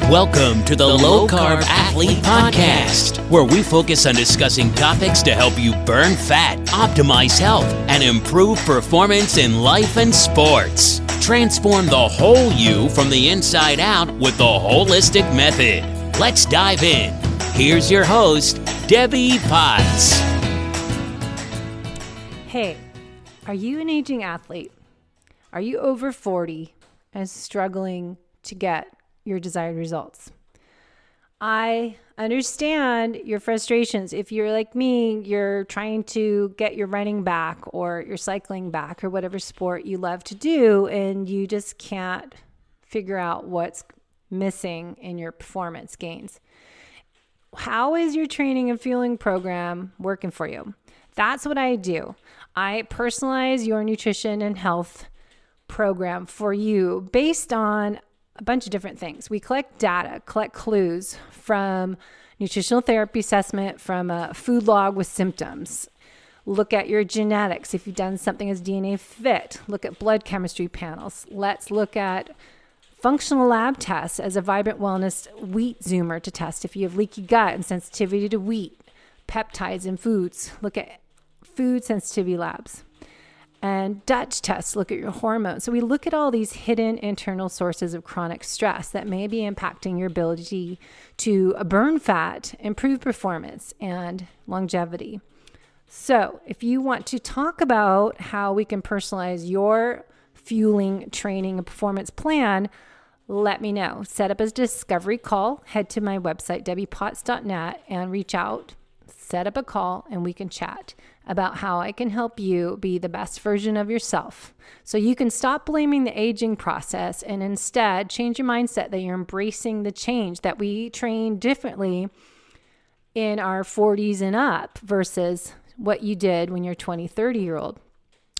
Welcome to the Low-Carb Athlete Podcast, where we focus on discussing topics to help you burn fat, optimize health, and improve performance in life and sports. Transform the whole you from the inside out with the holistic method. Let's dive in. Here's your host, Debbie Potts. Hey, are you an aging athlete? Are you over 40 and struggling to get your desired results? I understand your frustrations. If you're like me, you're trying to get your running back or your cycling back or whatever sport you love to do, and you just can't figure out what's missing in your performance gains. How is your training and fueling program working for you? That's what I do. I personalize your nutrition and health program for you based on a bunch of different things. We collect data, collect clues from nutritional therapy assessment, from a food log with symptoms. Look at your genetics. If you've done something as DNA Fit, look at blood chemistry panels. Let's look at functional lab tests as a Vibrant Wellness wheat zoomer to test if you have leaky gut and sensitivity to wheat, peptides in foods. Look at food sensitivity labs. And Dutch tests, look at your hormones. So we look at all these hidden internal sources of chronic stress that may be impacting your ability to burn fat, improve performance, and longevity. So if you want to talk about how we can personalize your fueling, training, and performance plan, let me know. Set up a discovery call. Head to my website, debbiepotts.net, and reach out. Set up a call and we can chat about how I can help you be the best version of yourself. So you can stop blaming the aging process and instead change your mindset that you're embracing the change, that we train differently in our 40s and up versus what you did when you're 20, 30-year-old.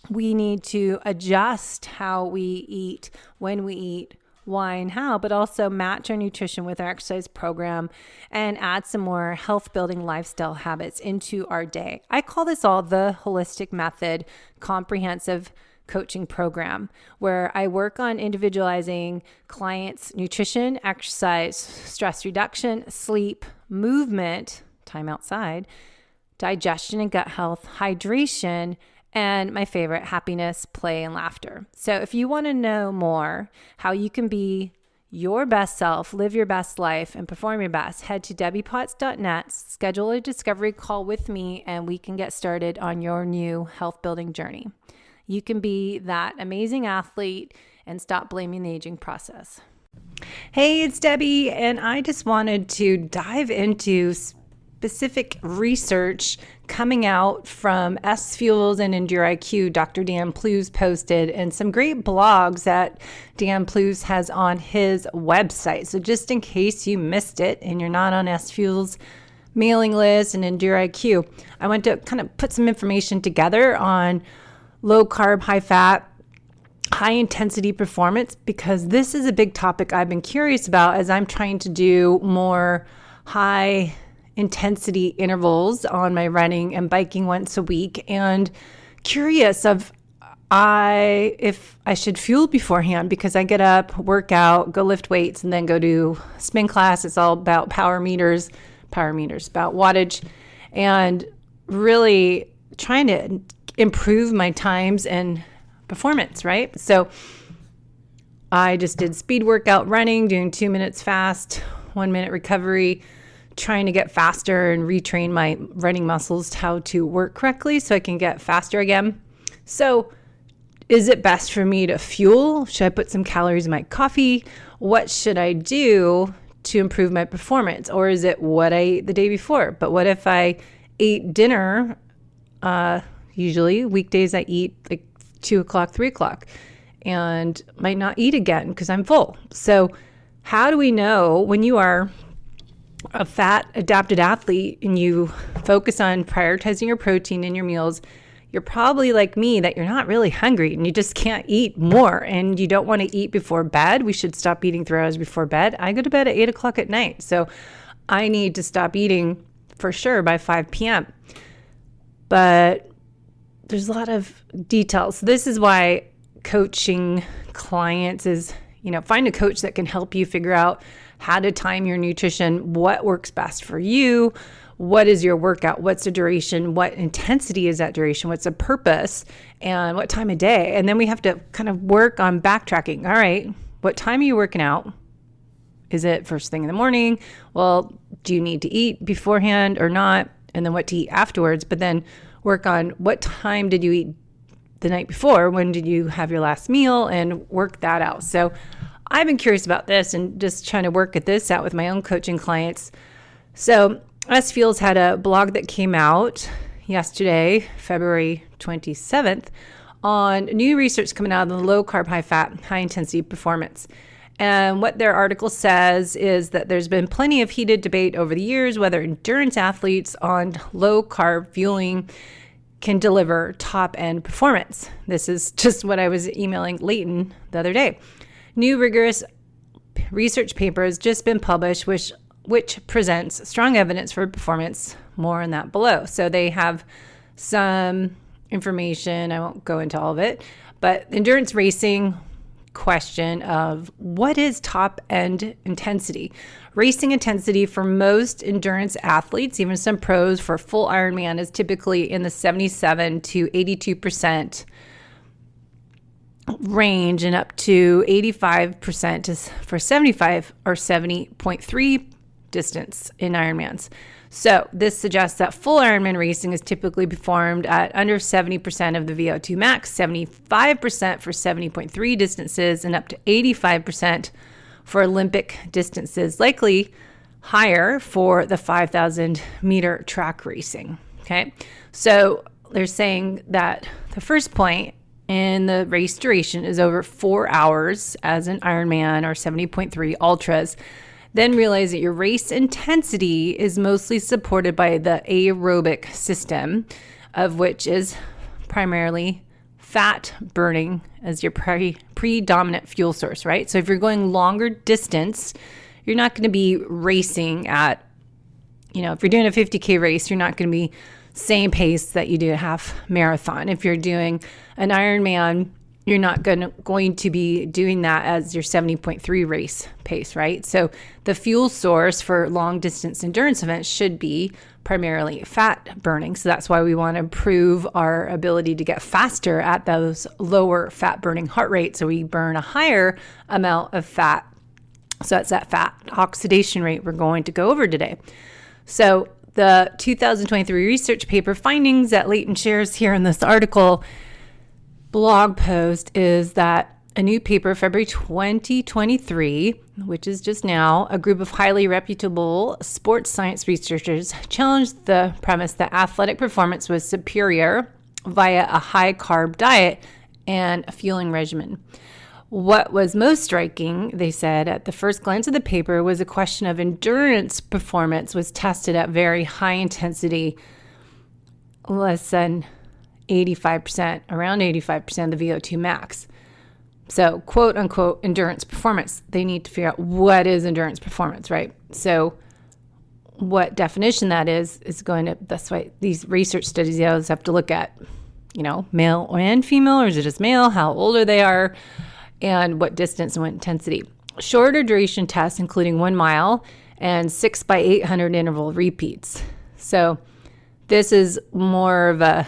We need to adjust how we eat, when we eat, why and how, but also match our nutrition with our exercise program and add some more health building lifestyle habits into our day. I call this all the holistic method comprehensive coaching program, where I work on individualizing clients' nutrition, exercise, stress reduction, sleep, movement, time outside, digestion and gut health, hydration, and my favorite, happiness, play, and laughter. So if you want to know more how you can be your best self, live your best life, and perform your best, head to debbiepotts.net, schedule a discovery call with me, and we can get started on your new health building journey. You can be that amazing athlete and stop blaming the aging process. Hey, it's Debbie, and I just wanted to dive into specific research coming out from SFuels and EndureIQ. Dr. Dan Plews posted, and some great blogs that Dan Plews has on his website. So just in case you missed it and you're not on SFuels mailing list and EndureIQ, I want to kind of put some information together on low carb, high fat, high intensity performance, because this is a big topic I've been curious about as I'm trying to do more high intensity intervals on my running and biking once a week, and curious if I should fuel beforehand, because I get up, work out, go lift weights, and then go to spin class. It's all about power meters, about wattage, and really trying to improve my times and performance, right? So I just did speed workout running, doing 2 minutes fast, 1 minute recovery, trying to get faster and retrain my running muscles to how to work correctly so I can get faster again. So is it best for me to fuel? Should I put some calories in my coffee? What should I do to improve my performance? Or is it what I ate the day before? But what if I ate dinner? Usually weekdays I eat like 2 o'clock, 3 o'clock, and might not eat again because I'm full. So how do we know when you are a fat adapted athlete and you focus on prioritizing your protein in your meals, you're probably like me, that you're not really hungry and you just can't eat more, and you don't want to eat before bed. We should stop eating 3 hours before bed. I go to bed at 8 o'clock at night. So I need to stop eating for sure by 5 p.m. But there's a lot of details. This is why coaching clients is find a coach that can help you figure out how to time your nutrition, what works best for you, what is your workout, what's the duration, what intensity is that duration, what's the purpose, and what time of day. And then we have to kind of work on backtracking. All right, what time are you working out? Is it first thing in the morning? Well, do you need to eat beforehand or not? And then what to eat afterwards? But then work on what time did you eat the night before? When did you have your last meal? And work that out. So I've been curious about this and just trying to work at this out with my own coaching clients. So SFuels had a blog that came out yesterday, February 27th, on new research coming out of the low-carb, high-fat, high-intensity performance. And what their article says is that there's been plenty of heated debate over the years whether endurance athletes on low-carb fueling can deliver top-end performance. This is just what I was emailing Leighton the other day. New rigorous research paper has just been published, which presents strong evidence for performance. More on that below. So they have some information. I won't go into all of it, but endurance racing question of what is top end intensity? Racing intensity for most endurance athletes, even some pros for full Ironman, is typically in the 77 to 82% range and up to 85% is for 75 or 70.3 distance in Ironmans. So this suggests that full Ironman racing is typically performed at under 70% of the VO2 max, 75% for 70.3 distances, and up to 85% for Olympic distances, likely higher for the 5,000 meter track racing. Okay, so they're saying that the first point in the race duration is over 4 hours as an Ironman or 70.3 ultras. Then realize that your race intensity is mostly supported by the aerobic system, of which is primarily fat burning as your predominant fuel source, right? So if you're going longer distance, you're not going to be racing at, if you're doing a 50K race, you're not going to be same pace that you do a half marathon. If you're doing an Ironman, you're not going to be doing that as your 70.3 race pace, right? So the fuel source for long distance endurance events should be primarily fat burning. So that's why we want to improve our ability to get faster at those lower fat burning heart rates, so we burn a higher amount of fat. So that's that fat oxidation rate we're going to go over today. So the 2023 research paper findings that Leighton shares here in this article blog post is that a new paper, February 2023, which is just now, a group of highly reputable sports science researchers challenged the premise that athletic performance was superior via a high-carb diet and a fueling regimen. What was most striking, they said, at the first glance of the paper was a question of endurance performance was tested at very high intensity, less than 85%, around 85% of the VO2 max. So, quote unquote, endurance performance. They need to figure out what is endurance performance, right? So, what definition that is that's why these research studies, you always have to look at, male and female, or is it just male? How old are they are? And what distance and what intensity. Shorter duration tests, including 1 mile and 6 by 800 interval repeats. So, this is more of a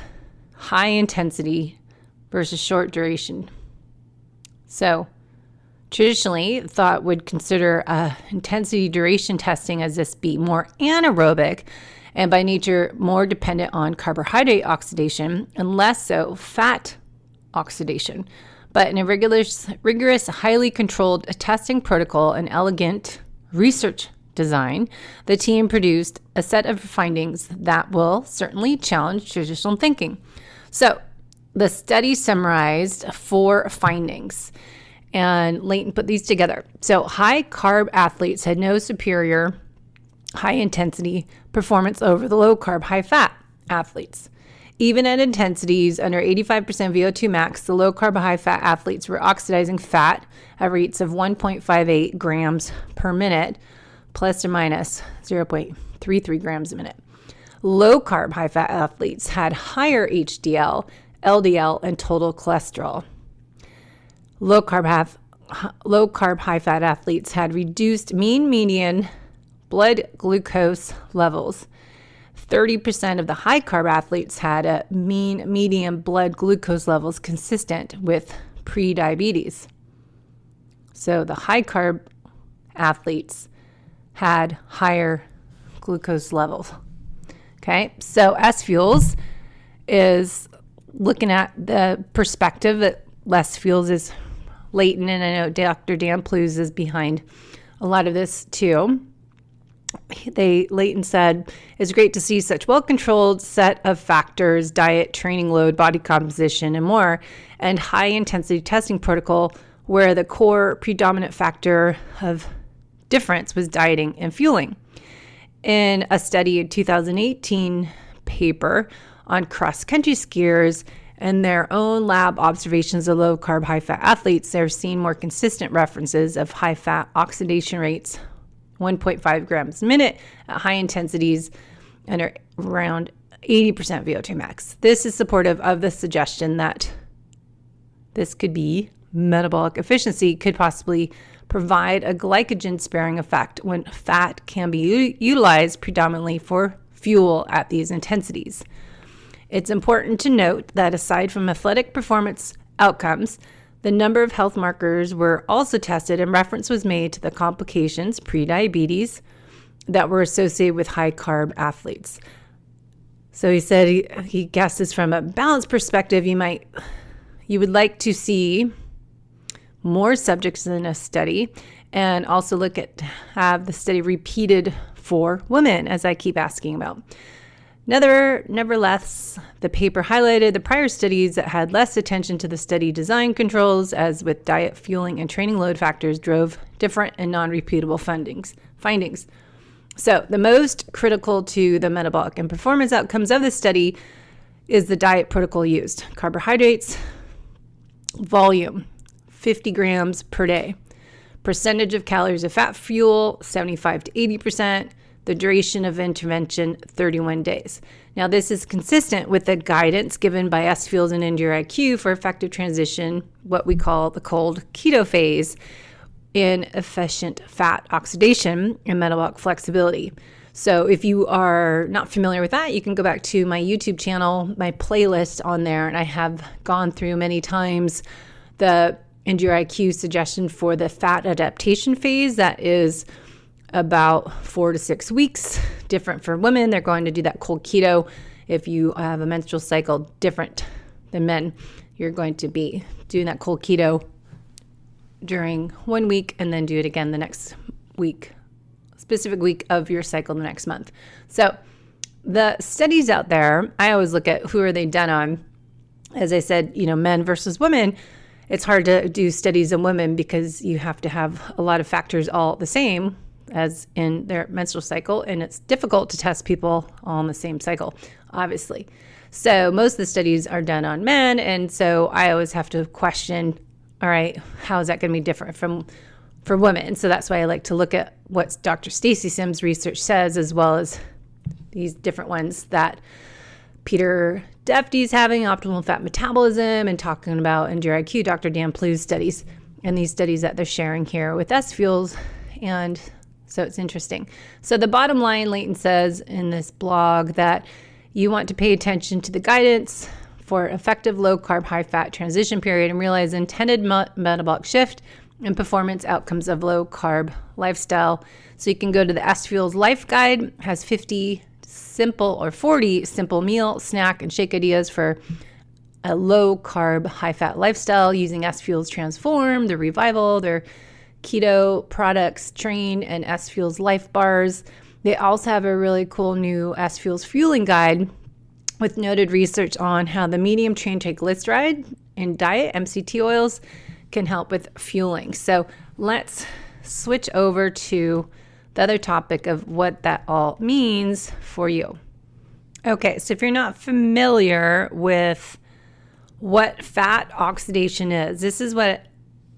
high intensity versus short duration. So traditionally thought would consider intensity duration testing as this be more anaerobic and by nature more dependent on carbohydrate oxidation and less so fat oxidation. But in a rigorous, highly controlled testing protocol and elegant research design, the team produced a set of findings that will certainly challenge traditional thinking. So the study summarized 4 findings, and Leighton put these together. So high-carb athletes had no superior high-intensity performance over the low-carb, high-fat athletes. Even at intensities under 85% VO2 max, the low-carb, high-fat athletes were oxidizing fat at rates of 1.58 grams per minute, plus or minus 0.33 grams a minute. Low-carb, high-fat athletes had higher HDL, LDL, and total cholesterol. Low-carb, low carb, high fat athletes had reduced mean median blood glucose levels. 30% of the high carb athletes had a mean median blood glucose levels consistent with pre-diabetes. So the high carb athletes had higher glucose levels. Okay, so SFuels is looking at the perspective that SFuels is Leighton, and I know Dr. Dan Plews is behind a lot of this too. Leighton said, it's great to see such well-controlled set of factors, diet, training load, body composition, and more, and high-intensity testing protocol where the core predominant factor of difference was dieting and fueling. In a study in 2018 paper on cross-country skiers and their own lab observations of low-carb, high-fat athletes, they're seeing more consistent references of high-fat oxidation rates, 1.5 grams a minute at high intensities and around 80% VO2 max. This is supportive of the suggestion that this could be metabolic efficiency, could possibly provide a glycogen sparing effect when fat can be utilized predominantly for fuel at these intensities. It's important to note that aside from athletic performance outcomes, the number of health markers were also tested, and reference was made to the complications, pre-diabetes, that were associated with high-carb athletes. So he said he guesses from a balance perspective, you would like to see more subjects in a study, and also have the study repeated for women, as I keep asking about. Nevertheless, the paper highlighted the prior studies that had less attention to the study design controls, as with diet, fueling, and training load factors drove different and non-repeatable findings. So the most critical to the metabolic and performance outcomes of the study is the diet protocol used. Carbohydrates, volume, 50 grams per day. Percentage of calories of fat fuel, 75 to 80%. The duration of intervention, 31 days. Now, this is consistent with the guidance given by SFuels and EndureIQ for effective transition, what we call the cold keto phase, in efficient fat oxidation and metabolic flexibility. So if you are not familiar with that, you can go back to my YouTube channel, my playlist on there, and I have gone through many times the EndureIQ suggestion for the fat adaptation phase. That is about 4 to 6 weeks. Different for women. They're going to do that cold keto. If you have a menstrual cycle different than men, you're going to be doing that cold keto during 1 week and then do it again the next week, specific week of your cycle the next month. So the studies out there, I always look at who are they done on. As I said, men versus women. It's hard to do studies on women because you have to have a lot of factors all the same as in their menstrual cycle, and it's difficult to test people all in the same cycle, obviously. So most of the studies are done on men, and so I always have to question, all right, how is that going to be different for women? So that's why I like to look at what Dr. Stacy Sims' research says, as well as these different ones that Peter Defty's having, optimal fat metabolism, and talking about EndureIQ, Dr. Dan Plews studies, and these studies that they're sharing here with SFuels. And so it's interesting. So the bottom line, Leighton says in this blog that you want to pay attention to the guidance for effective low-carb, high-fat transition period and realize intended metabolic shift and performance outcomes of low-carb lifestyle. So you can go to the SFuels Life Guide. It has 40 simple meal, snack, and shake ideas for a low-carb, high-fat lifestyle using SFuels Transform, the Revival, their keto products, Train, and SFuels Life Bars. They also have a really cool new SFuels Fueling Guide with noted research on how the medium chain triglyceride in diet, MCT oils, can help with fueling. So let's switch over to the other topic of what that all means for you. Okay, so if you're not familiar with what fat oxidation is, this is what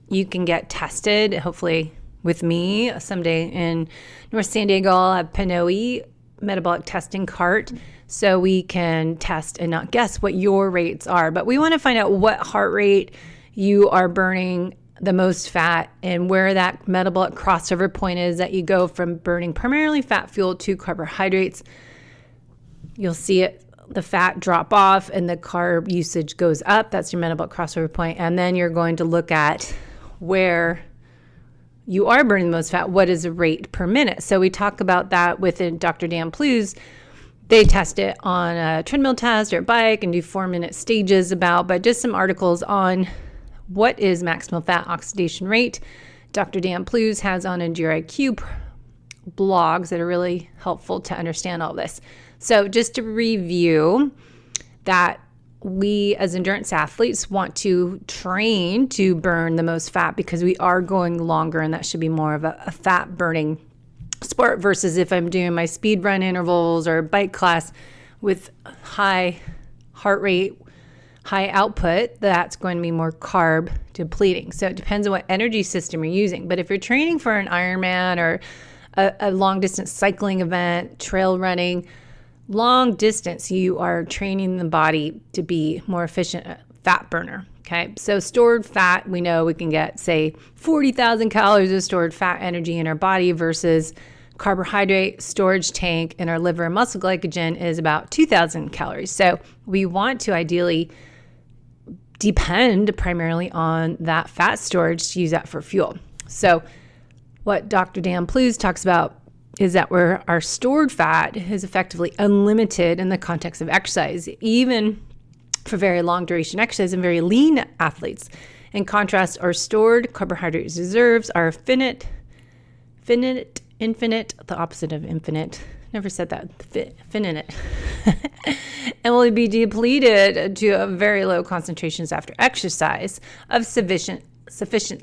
you can get tested, hopefully with me someday in North San Diego. I'll have Pinoe metabolic testing cart so we can test and not guess what your rates are. But we want to find out what heart rate you are burning the most fat, and where that metabolic crossover point is that you go from burning primarily fat fuel to carbohydrates. You'll see the fat drop off and the carb usage goes up. That's your metabolic crossover point. And then you're going to look at where you are burning the most fat. What is the rate per minute? So we talk about that within Dr. Dan Plews. They test it on a treadmill test or a bike and do 4-minute stages but just some articles on what is maximal fat oxidation rate. Dr. Dan Plews has on EndureIQ blogs that are really helpful to understand all this. So just to review that we as endurance athletes want to train to burn the most fat because we are going longer, and that should be more of a fat burning sport versus if I'm doing my speed run intervals or bike class with high heart rate, high output, that's going to be more carb depleting. So it depends on what energy system you're using. But if you're training for an Ironman or a long distance cycling event, trail running, long distance, you are training the body to be more efficient fat burner. Okay. So stored fat, we know we can get, say, 40,000 calories of stored fat energy in our body versus carbohydrate storage tank in our liver and muscle glycogen is about 2,000 calories. So we want to ideally depend primarily on that fat storage to use that for fuel. So what Dr. Dan Plews talks about is that where our stored fat is effectively unlimited in the context of exercise, even for very long duration exercise and very lean athletes. In contrast, our stored carbohydrate reserves are infinite, the opposite of infinite. Never said that. Finite. And will be depleted to very low concentrations after exercise of sufficient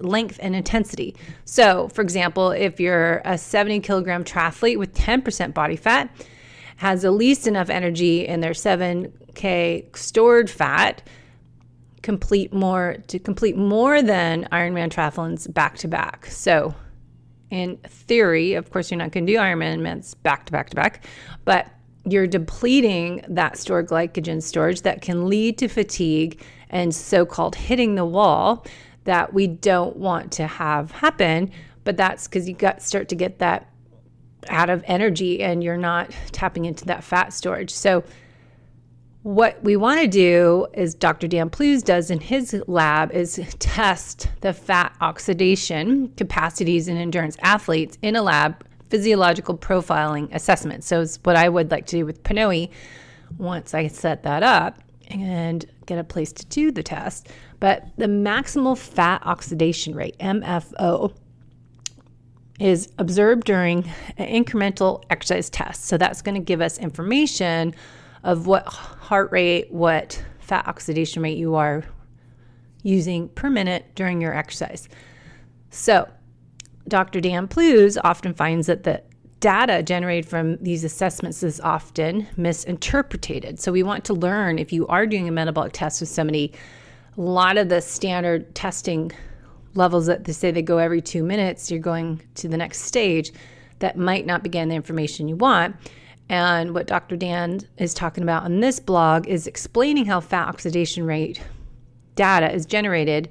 length and intensity. So, for example, if you're a 70 kilogram triathlete with 10% body fat, has at least enough energy in their 7K stored fat to complete more than Ironman triathlons back to back. So, in theory, of course, you're not going to do Ironmans back to back, but you're depleting that stored glycogen storage that can lead to fatigue and so-called hitting the wall that we don't want to have happen. But that's because you start to get that out of energy and you're not tapping into that fat storage. So what we want to do is Dr. Dan Plews does in his lab is test the fat oxidation capacities in endurance athletes in a lab physiological profiling assessment. So it's what I would like to do with Pinoe once I set that up and get a place to do the test. But the maximal fat oxidation rate, MFO, is observed during an incremental exercise test. So that's going to give us information of what heart rate, what fat oxidation rate you are using per minute during your exercise. So Dr. Dan Plews often finds that the data generated from these assessments is often misinterpreted. So we want to learn, if you are doing a metabolic test with somebody, a lot of the standard testing levels that they say they go every 2 minutes, you're going to the next stage that might not be getting the information you want. And what Dr. Dan is talking about on this blog is explaining how fat oxidation rate data is generated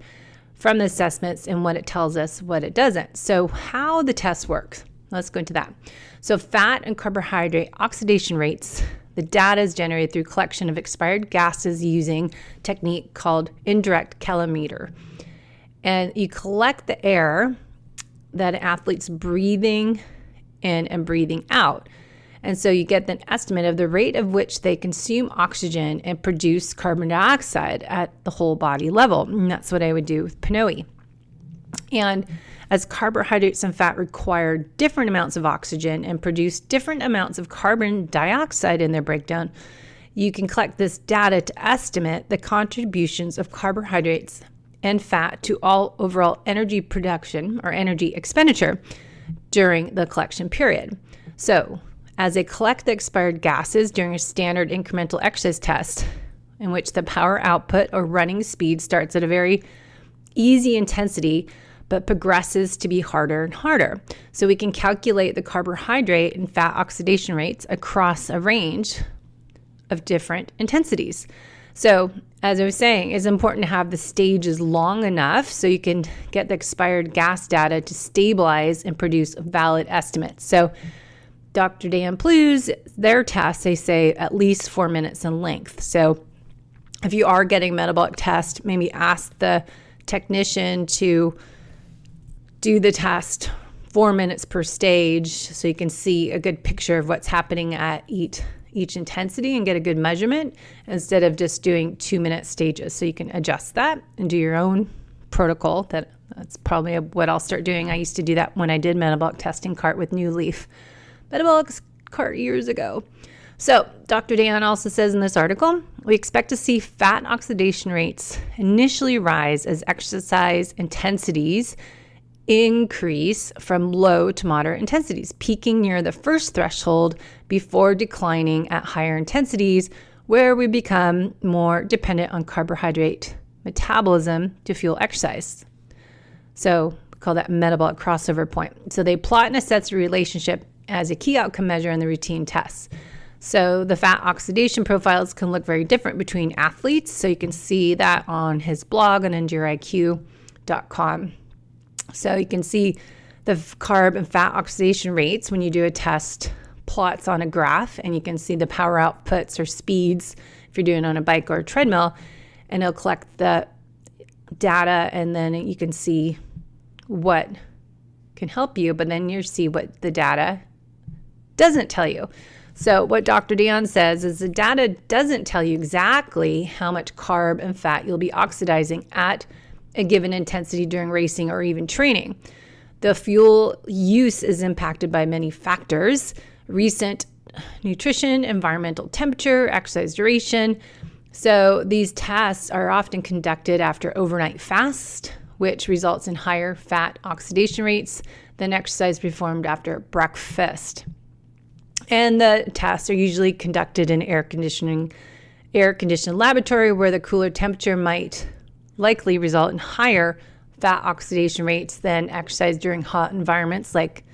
from the assessments and what it tells us, what it doesn't. So how the test works, let's go into that. So fat and carbohydrate oxidation rates, the data is generated through collection of expired gases using a technique called indirect calorimeter. And you collect the air that an athlete's breathing in and breathing out. And so you get an estimate of the rate of which they consume oxygen and produce carbon dioxide at the whole body level. And that's what I would do with Pinoe. And as carbohydrates and fat require different amounts of oxygen and produce different amounts of carbon dioxide in their breakdown, you can collect this data to estimate the contributions of carbohydrates and fat to all overall energy production or energy expenditure during the collection period. So as they collect the expired gases during a standard incremental exercise test, in which the power output or running speed starts at a very easy intensity, but progresses to be harder and harder. So we can calculate the carbohydrate and fat oxidation rates across a range of different intensities. So as I was saying, it's important to have the stages long enough so you can get the expired gas data to stabilize and produce valid estimates. So Dr. Dan Plews, their tests, they say at least 4 minutes in length. So if you are getting metabolic test, maybe ask the technician to do the test 4 minutes per stage so you can see a good picture of what's happening at each intensity and get a good measurement instead of just doing 2-minute stages. So you can adjust that and do your own protocol. That's probably what I'll start doing. I used to do that when I did metabolic testing cart with New Leaf Metabolic cart years ago. So Dr. Dan also says in this article, we expect to see fat oxidation rates initially rise as exercise intensities increase from low to moderate intensities, peaking near the first threshold before declining at higher intensities, where we become more dependent on carbohydrate metabolism to fuel exercise. So we call that metabolic crossover point. So they plot and assess the relationship as a key outcome measure in the routine tests. So the fat oxidation profiles can look very different between athletes. So you can see that on his blog on EndureIQ.com. So you can see the carb and fat oxidation rates when you do a test plots on a graph, and you can see the power outputs or speeds if you're doing it on a bike or a treadmill, and it'll collect the data, and then you can see what can help you, but then you see what the data doesn't tell you. So what Dr. Dan says is the data doesn't tell you exactly how much carb and fat you'll be oxidizing at a given intensity during racing or even training. The fuel use is impacted by many factors: recent nutrition, environmental temperature, exercise duration. So these tests are often conducted after overnight fast, which results in higher fat oxidation rates than exercise performed after breakfast. And the tests are usually conducted in air-conditioned laboratory where the cooler temperature might likely result in higher fat oxidation rates than exercise during hot environments, like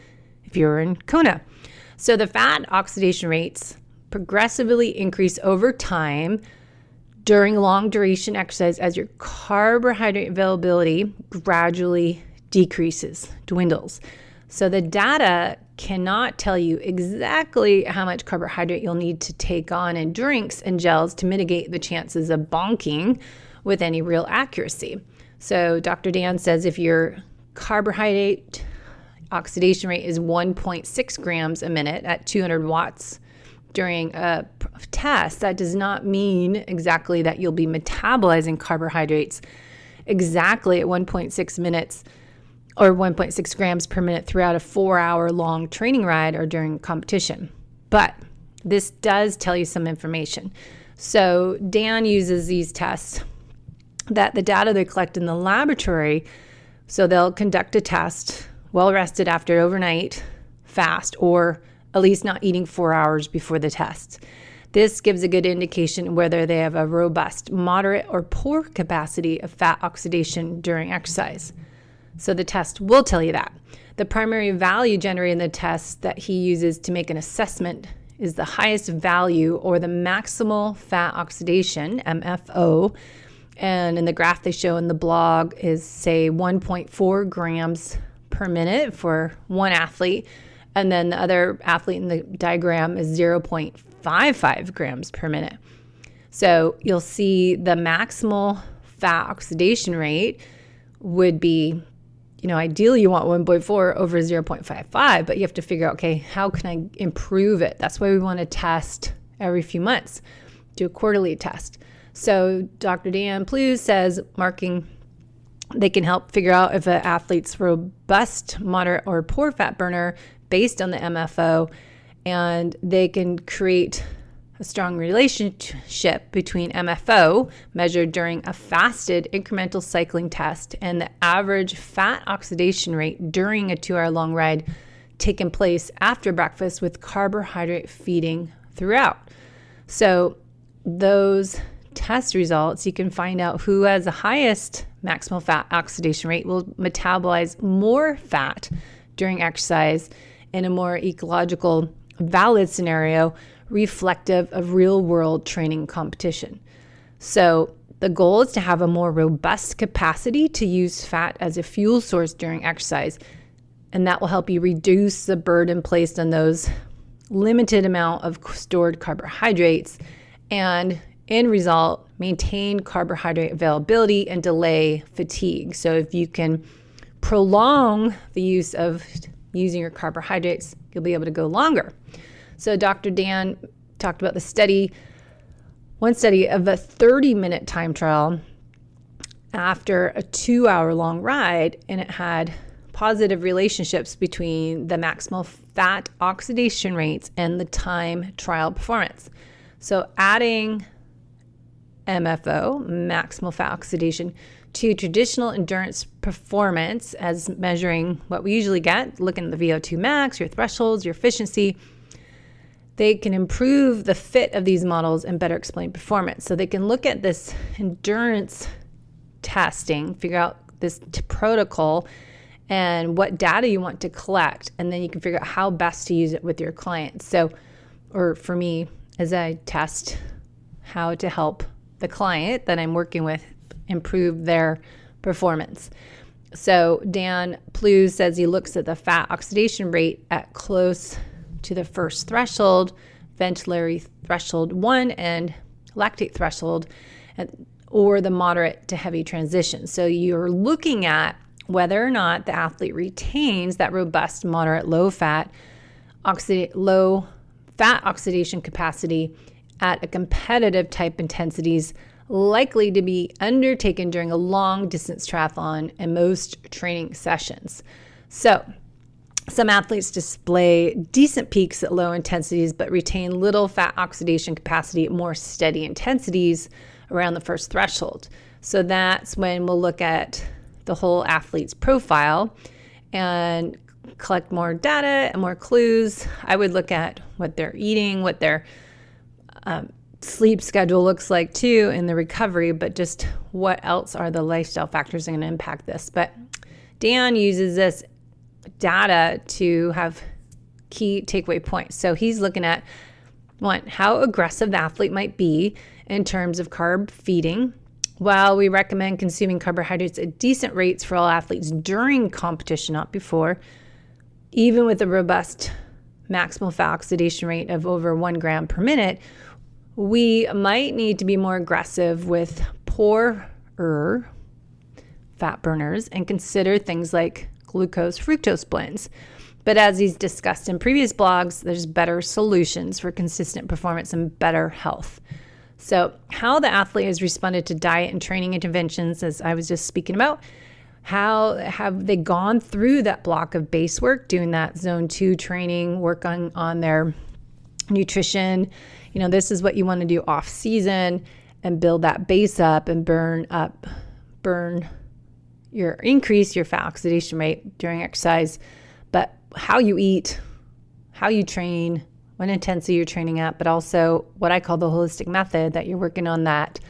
if you're in Kona. So the fat oxidation rates progressively increase over time during long duration exercise as your carbohydrate availability gradually dwindles. So the data cannot tell you exactly how much carbohydrate you'll need to take on in drinks and gels to mitigate the chances of bonking with any real accuracy. So Dr. Dan says if your carbohydrate oxidation rate is 1.6 grams a minute at 200 watts during a test, that does not mean exactly that you'll be metabolizing carbohydrates exactly at 1.6 minutes or 1.6 grams per minute throughout a 4-hour long training ride or during competition. But this does tell you some information. So Dan uses these tests that the data they collect in the laboratory, so they'll conduct a test well rested after overnight fast or at least not eating 4 hours before the test. This gives a good indication whether they have a robust, moderate, or poor capacity of fat oxidation during exercise. So the test will tell you that. The primary value generated in the test that he uses to make an assessment is the highest value or the maximal fat oxidation, MFO. And in the graph they show in the blog is, say, 1.4 grams per minute for one athlete. And then the other athlete in the diagram is 0.55 grams per minute. So you'll see the maximal fat oxidation rate would be, ideally you want 1.4 over 0.55, but you have to figure out, okay, how can I improve it? That's why we want to test every few months, do a quarterly test. So Dr. Dan Plews says they can help figure out if an athlete's robust, moderate, or poor fat burner based on the MFO, and they can create a strong relationship between MFO measured during a fasted incremental cycling test and the average fat oxidation rate during a 2-hour long ride taking place after breakfast with carbohydrate feeding throughout. So those test results, you can find out who has the highest maximal fat oxidation rate will metabolize more fat during exercise in a more ecological, valid scenario reflective of real-world training competition. So the goal is to have a more robust capacity to use fat as a fuel source during exercise. And that will help you reduce the burden placed on those limited amount of stored carbohydrates and, in result, maintain carbohydrate availability and delay fatigue. So if you can prolong the use of using your carbohydrates, you'll be able to go longer. So Dr. Dan talked about one study of a 30-minute time trial after a 2-hour-long ride, and it had positive relationships between the maximal fat oxidation rates and the time trial performance. So adding MFO, maximal fat oxidation, to traditional endurance performance as measuring what we usually get, looking at the VO2 max, your thresholds, your efficiency, they can improve the fit of these models and better explain performance. So they can look at this endurance testing, figure out this protocol and what data you want to collect, and then you can figure out how best to use it with your clients. So, or for me, as I test how to help the client that I'm working with improve their performance. So Dan Plews says he looks at the fat oxidation rate at close to the first threshold, ventilatory threshold 1, and lactate threshold, or the moderate to heavy transition. So you're looking at whether or not the athlete retains that robust, moderate, low fat oxidation capacity at a competitive type intensities likely to be undertaken during a long distance triathlon and most training sessions. So some athletes display decent peaks at low intensities but retain little fat oxidation capacity at more steady intensities around the first threshold. So that's when we'll look at the whole athlete's profile and collect more data and more clues. I would look at what they're eating, what their sleep schedule looks like too in the recovery, but just what else are the lifestyle factors that are going to impact this. But Dan uses this data to have key takeaway points. So he's looking at, one, how aggressive the athlete might be in terms of carb feeding. While we recommend consuming carbohydrates at decent rates for all athletes during competition, not before, even with a robust maximal fat oxidation rate of over 1 gram per minute, we might need to be more aggressive with poorer fat burners and consider things like glucose fructose blends. But as he's discussed in previous blogs, there's better solutions for consistent performance and better health. So how the athlete has responded to diet and training interventions, as I was just speaking about, how have they gone through that block of base work, doing that zone 2 training, working on their nutrition. You know, this is what you want to do off season and build that base up and increase your fat oxidation rate during exercise. But how you eat, how you train, what intensity you're training at, but also what I call the holistic method, that you're working on that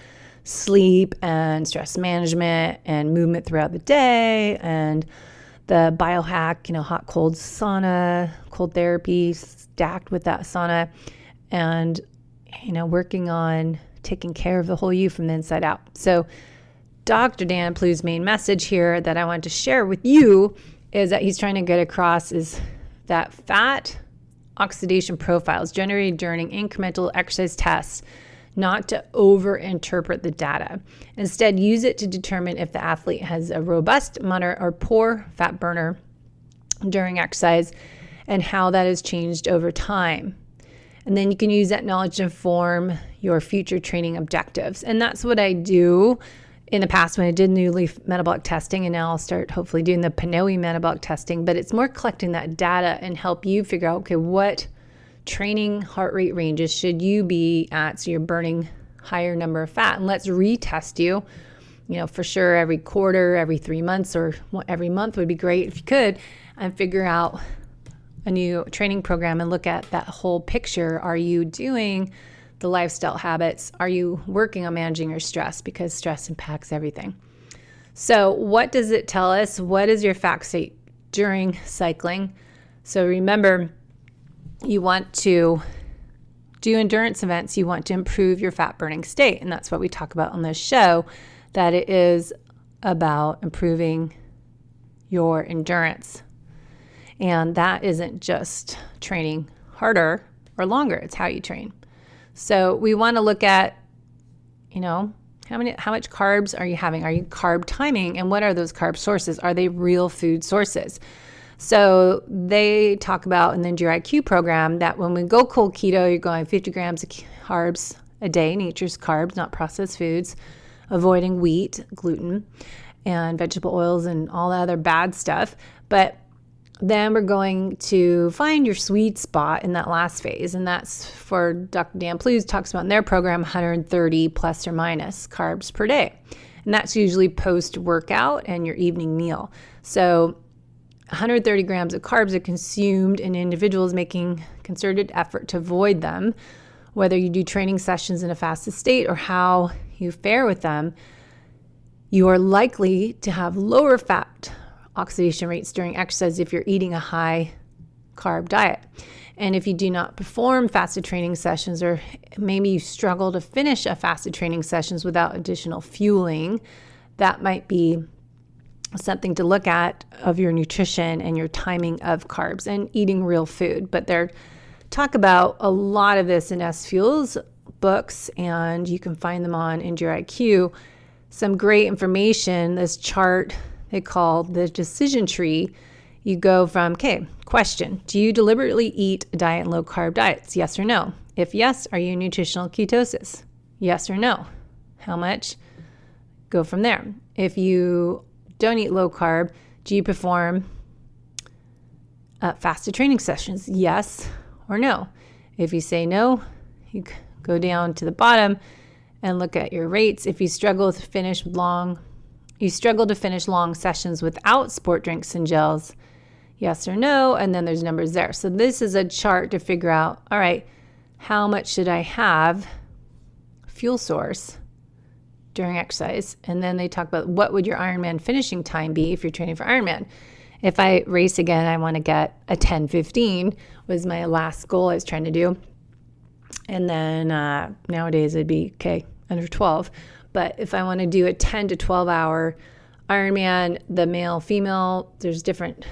sleep and stress management and movement throughout the day, and the biohack, hot cold sauna, cold therapy stacked with that sauna, and working on taking care of the whole you from the inside out. So Dr. Dan Plews' main message here that I want to share with you is that he's trying to get across is that fat oxidation profiles generated during incremental exercise tests, not to over-interpret the data. Instead, use it to determine if the athlete has a robust, moderate, or poor fat burner during exercise and how that has changed over time. And then you can use that knowledge to inform your future training objectives. And that's what I do in the past when I did New Leaf metabolic testing, and now I'll start hopefully doing the Pinoe metabolic testing. But it's more collecting that data and help you figure out, okay, what training heart rate ranges should you be at so you're burning higher number of fat. And let's retest you, for sure every quarter, every 3 months, or every month would be great if you could, and figure out a new training program and look at that whole picture. Are you doing the lifestyle habits? Are you working on managing your stress? Because stress impacts everything. So what does it tell us? What is your fat state during cycling? So remember, you want to do endurance events, you want to improve your fat burning state. And that's what we talk about on this show, that it is about improving your endurance. And that isn't just training harder or longer, it's how you train. So we want to look at, how much carbs are you having? Are you carb timing? And what are those carb sources? Are they real food sources? So they talk about in the EndureIQ program that when we go cold keto, you're going 50 grams of carbs a day, nature's carbs, not processed foods, avoiding wheat, gluten, and vegetable oils and all the other bad stuff. But then we're going to find your sweet spot in that last phase. And that's for Dr. Dan Plews talks about in their program, 130 plus or minus carbs per day. And that's usually post-workout and your evening meal. So 130 grams of carbs are consumed in individuals making concerted effort to avoid them, whether you do training sessions in a fasted state or how you fare with them. You are likely to have lower fat oxidation rates during exercise if you're eating a high carb diet. And if you do not perform fasted training sessions, or maybe you struggle to finish a fasted training sessions without additional fueling, that might be something to look at of your nutrition and your timing of carbs and eating real food. But they talk about a lot of this in SFuels books, and you can find them on EndureIQ. Some great information. This chart they call the decision tree. You go from, question, do you deliberately eat a diet and low carb diets? Yes or no? If yes, are you in nutritional ketosis? Yes or no? How much? Go from there. If you don't eat low carb, do you perform fasted training sessions? Yes or no? If you say no, you go down to the bottom and look at your rates. If you struggle to finish long sessions without sport drinks and gels, yes or no, and then there's numbers there. So this is a chart to figure out, all right, how much should I have fuel source during exercise? And then they talk about what would your Ironman finishing time be if you're training for Ironman. If I race again, I want to get a 10:15 was my last goal I was trying to do. And then nowadays it'd be, under 12. But if I want to do a 10 to 12 hour Ironman, the male, female, there's different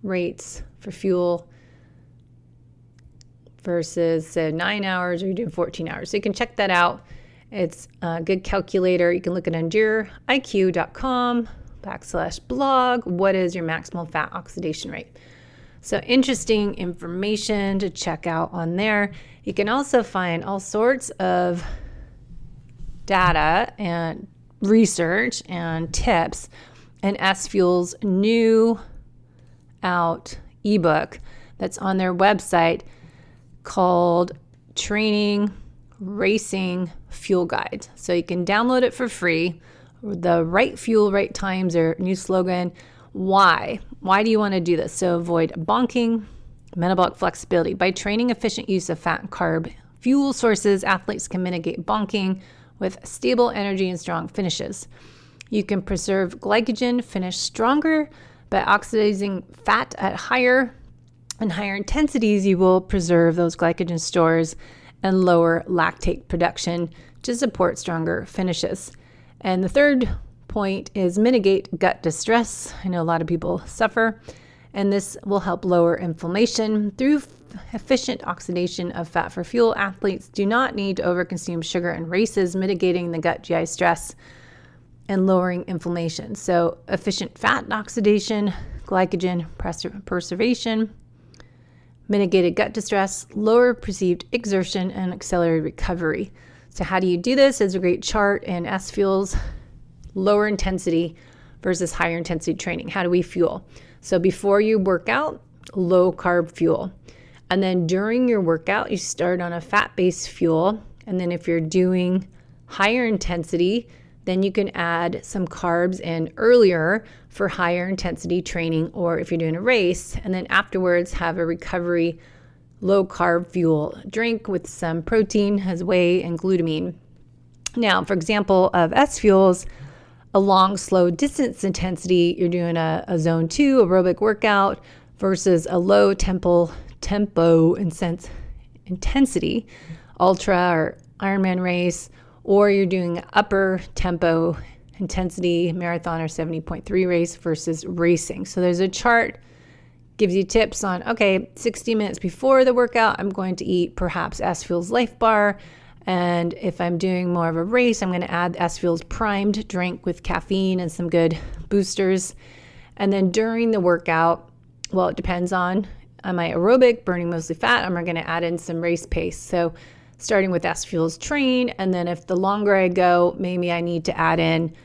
rates for fuel versus say 9 hours, or you're doing 14 hours. So you can check that out. It's a good calculator. You can look at EndureIQ.com/blog. What is your maximal fat oxidation rate? So interesting information to check out on there. You can also find all sorts of data and research and tips in SFuels' new out ebook that's on their website called Training Racing Fuel Guide. So you can download it for free. The right fuel, right times, or new slogan. Why? Why do you want to do this? So avoid bonking, metabolic flexibility. By training efficient use of fat and carb fuel sources, athletes can mitigate bonking with stable energy and strong finishes. You can preserve glycogen, finish stronger. By oxidizing fat at higher intensities, you will preserve those glycogen stores and lower lactate production to support stronger finishes. And the third point is mitigate gut distress. I know a lot of people suffer, and this will help lower inflammation through efficient oxidation of fat for fuel. Athletes do not need to overconsume sugar in races, mitigating the gut GI stress and lowering inflammation. So efficient fat oxidation, glycogen preservation, mitigated gut distress, lower perceived exertion, and accelerated recovery. So how do you do this? It's a great chart in SFuels, lower intensity versus higher intensity training. How do we fuel? So before you work out, low carb fuel. And then during your workout, you start on a fat-based fuel. And then if you're doing higher intensity, then you can add some carbs in earlier for higher intensity training, or if you're doing a race, and then afterwards have a recovery low carb fuel drink with some protein, has whey and glutamine. Now, for example, of SFuels, a long, slow distance intensity, you're doing a zone 2 aerobic workout versus a low tempo intensity ultra or Ironman race, or you're doing upper tempo intensity marathon or 70.3 race versus racing. So there's a chart, gives you tips on, okay, 60 minutes before the workout, I'm going to eat perhaps SFuels Life Bar. And if I'm doing more of a race, I'm going to add SFuels primed drink with caffeine and some good boosters. And then during the workout, well, it depends on, am I aerobic, burning mostly fat? I'm going to add in some race pace. So starting with SFuels Train, and then if the longer I go, maybe I need to add in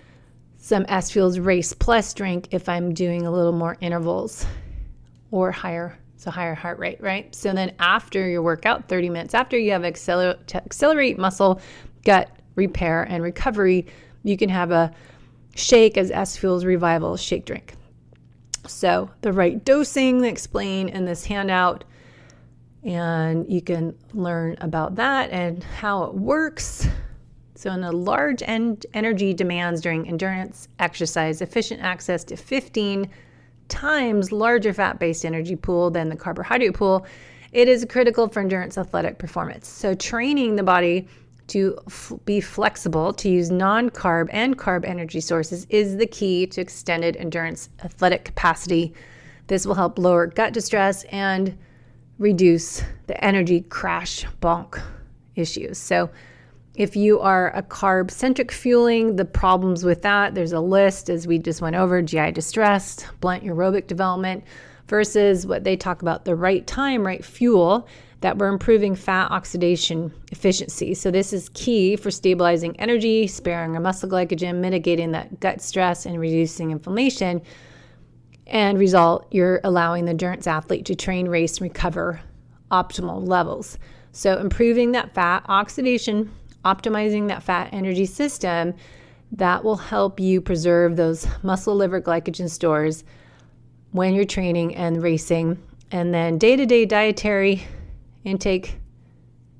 some SFuels Race Plus drink if I'm doing a little more intervals or higher heart rate, right? So then after your workout, 30 minutes after, you have accelerate muscle, gut repair, and recovery. You can have a shake as SFuels Revival shake drink. So the right dosing explained in this handout, and you can learn about that and how it works. So in the large energy demands during endurance exercise, efficient access to 15 times larger fat-based energy pool than the carbohydrate pool, it is critical for endurance athletic performance. So training the body to be flexible, to use non-carb and carb energy sources is the key to extended endurance athletic capacity. This will help lower gut distress and reduce the energy crash bonk issues. So if you are a carb-centric fueling, the problems with that, there's a list as we just went over: GI distress, blunt aerobic development, versus what they talk about, the right time, right fuel, that we're improving fat oxidation efficiency. So this is key for stabilizing energy, sparing our muscle glycogen, mitigating that gut stress, and reducing inflammation. And result, you're allowing the endurance athlete to train, race, and recover optimal levels. So improving that fat oxidation, optimizing that fat energy system, that will help you preserve those muscle liver glycogen stores when you're training and racing. And then day-to-day dietary intake,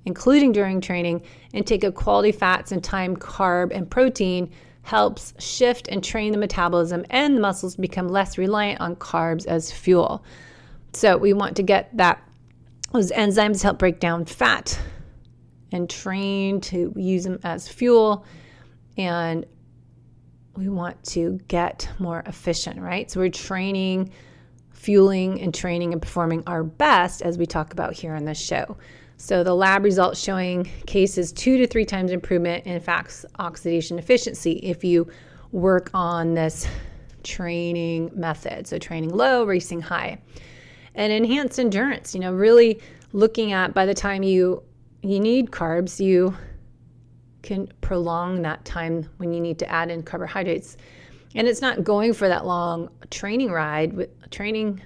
including during training, intake of quality fats and time carb and protein helps shift and train the metabolism and the muscles to become less reliant on carbs as fuel. So we want to get those enzymes help break down fat and train to use them as fuel. And we want to get more efficient, right? So we're training, fueling, and training and performing our best, as we talk about here on this show. So the lab results showing cases 2 to 3 times improvement in fat oxidation efficiency if you work on this training method. So training low, racing high. And enhanced endurance, really looking at, by the time you need carbs, you can prolong that time when you need to add in carbohydrates. And it's not going for that long training ride, with a training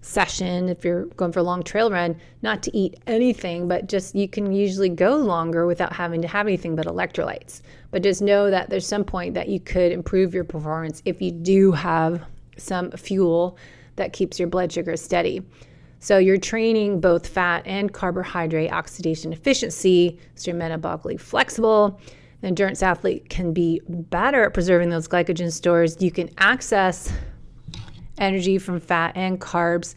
session, if you're going for a long trail run, not to eat anything, but just you can usually go longer without having to have anything but electrolytes. But just know that there's some point that you could improve your performance if you do have some fuel that keeps your blood sugar steady. So you're training both fat and carbohydrate oxidation efficiency, so you're metabolically flexible. The endurance athlete can be better at preserving those glycogen stores. You can access energy from fat and carbs.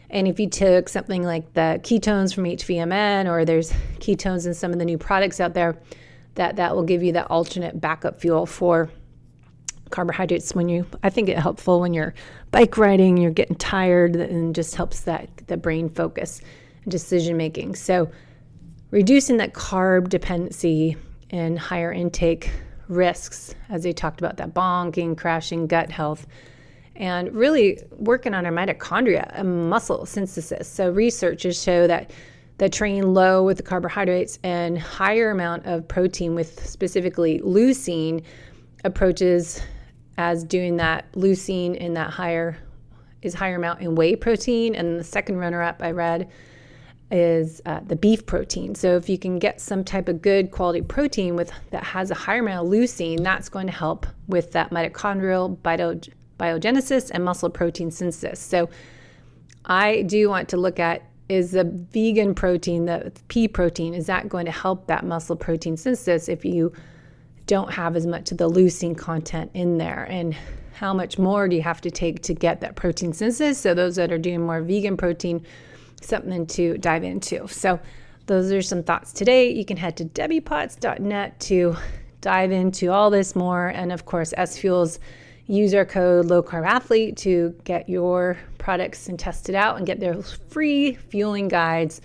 And if you took something like the ketones from HVMN, or there's ketones in some of the new products out there, that will give you that alternate backup fuel for carbohydrates I think it helpful when you're bike riding, you're getting tired, and just helps the brain focus and decision making. So reducing that carb dependency and higher intake risks, as they talked about, that bonking, crashing, gut health, and really working on our mitochondria and muscle synthesis. So researchers show that train low with the carbohydrates and higher amount of protein with specifically leucine approaches as doing that leucine in that higher amount in whey protein. And the second runner-up I read is the beef protein. So if you can get some type of good quality protein that has a higher amount of leucine, that's going to help with that mitochondrial biogenesis and muscle protein synthesis. So I do want to look at, is the vegan protein, the pea protein, is that going to help that muscle protein synthesis if you don't have as much of the leucine content in there? And how much more do you have to take to get that protein synthesis? So those that are doing more vegan protein, something to dive into. So those are some thoughts today. You can head to debbiepotts.net to dive into all this more. And of course, SFuels, use our code low-carb-athlete to get your products and test it out and get their free fueling guides.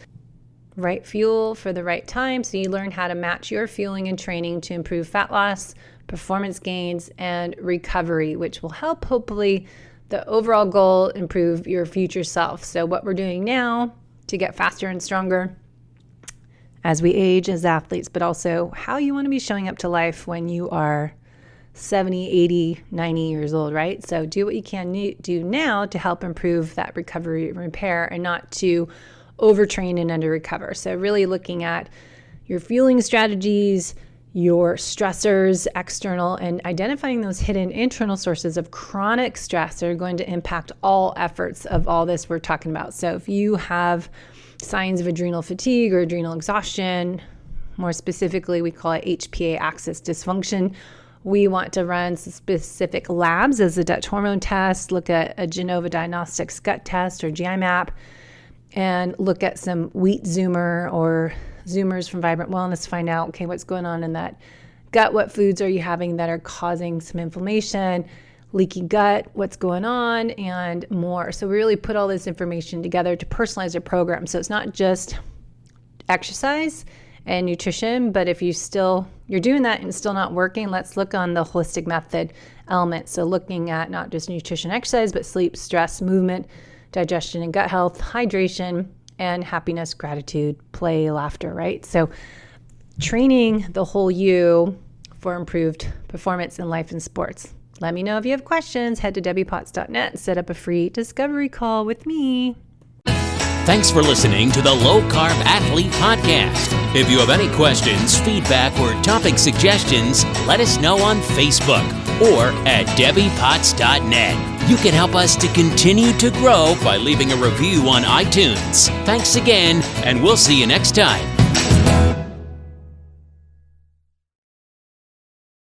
Right fuel for the right time, so you learn how to match your fueling and training to improve fat loss, performance gains, and recovery, which will help, hopefully, the overall goal improve your future self. So what we're doing now to get faster and stronger as we age as athletes, but also how you want to be showing up to life when you are 70, 80, 90 years old, right? So do what you can do now to help improve that recovery and repair, and not to overtrain and under recover. So really looking at your fueling strategies, your stressors, external, and identifying those hidden internal sources of chronic stress that are going to impact all efforts of all this we're talking about. So if you have signs of adrenal fatigue or adrenal exhaustion, more specifically, we call it HPA axis dysfunction, we want to run specific labs as a Dutch hormone test, look at a Genova Diagnostics gut test or GI map, and look at some wheat zoomer or zoomers from Vibrant Wellness to find out, okay, what's going on in that gut? What foods are you having that are causing some inflammation, leaky gut, what's going on, and more. So we really put all this information together to personalize your program. So it's not just exercise and nutrition, but if you're doing that and it's still not working, let's look on the holistic method element. So looking at not just nutrition, exercise, but sleep, stress, movement, digestion and gut health, hydration, and happiness, gratitude, play, laughter, right? So training the whole you for improved performance in life and sports. Let me know if you have questions. Head to debbiepotts.net and set up a free discovery call with me. Thanks for listening to the Low Carb Athlete Podcast. If you have any questions, feedback, or topic suggestions, let us know on Facebook or at debbiepotts.net. You can help us to continue to grow by leaving a review on iTunes. Thanks again, and we'll see you next time.